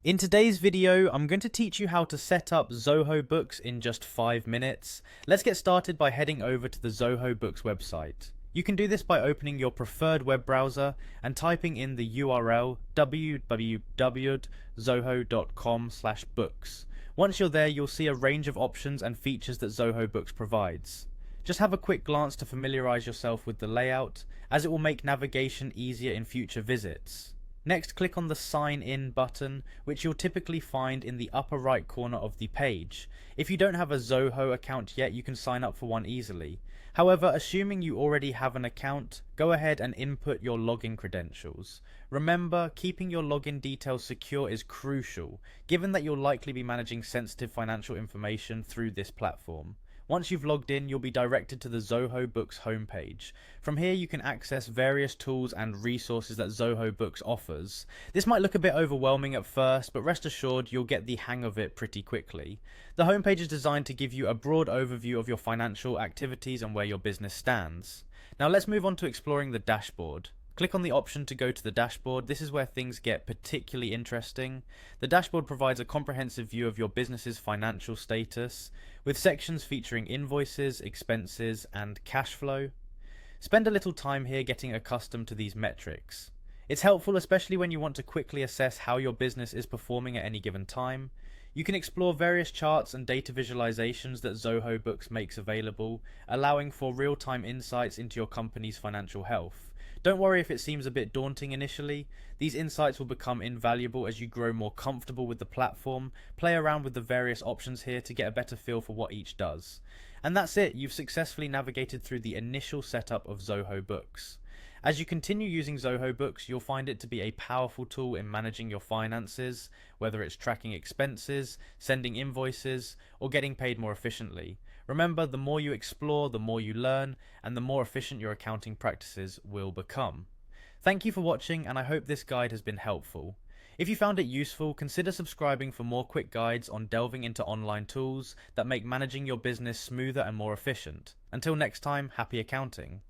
In today's video, I'm going to teach you how to set up Zoho Books in just 5 minutes. Let's get started by heading over to the Zoho Books website. You can do this by opening your preferred web browser and typing in the URL www.zoho.com/books. Once you're there, you'll see a range of options and features that Zoho Books provides. Just have a quick glance to familiarize yourself with the layout, as it will make navigation easier in future visits. Next, click on the Sign In button, which you'll typically find in the upper right corner of the page. If you don't have a Zoho account yet, you can sign up for one easily. However, assuming you already have an account, go ahead and input your login credentials. Remember, keeping your login details secure is crucial, given that you'll likely be managing sensitive financial information through this platform. Once you've logged in, you'll be directed to the Zoho Books homepage. From here, you can access various tools and resources that Zoho Books offers. This might look a bit overwhelming at first, but rest assured you'll get the hang of it pretty quickly. The homepage is designed to give you a broad overview of your financial activities and where your business stands. Now let's move on to exploring the dashboard. Click on the option to go to the dashboard. This is where things get particularly interesting. The dashboard provides a comprehensive view of your business's financial status, with sections featuring invoices, expenses, and cash flow. Spend a little time here getting accustomed to these metrics. It's helpful especially when you want to quickly assess how your business is performing at any given time. You can explore various charts and data visualizations that Zoho Books makes available, allowing for real-time insights into your company's financial health. Don't worry if it seems a bit daunting initially. These insights will become invaluable as you grow more comfortable with the platform. Play around with the various options here to get a better feel for what each does. And that's it, you've successfully navigated through the initial setup of Zoho Books. As you continue using Zoho Books, you'll find it to be a powerful tool in managing your finances, whether it's tracking expenses, sending invoices, or getting paid more efficiently. Remember, the more you explore, the more you learn, and the more efficient your accounting practices will become. Thank you for watching, and I hope this guide has been helpful. If you found it useful, consider subscribing for more quick guides on delving into online tools that make managing your business smoother and more efficient. Until next time, happy accounting.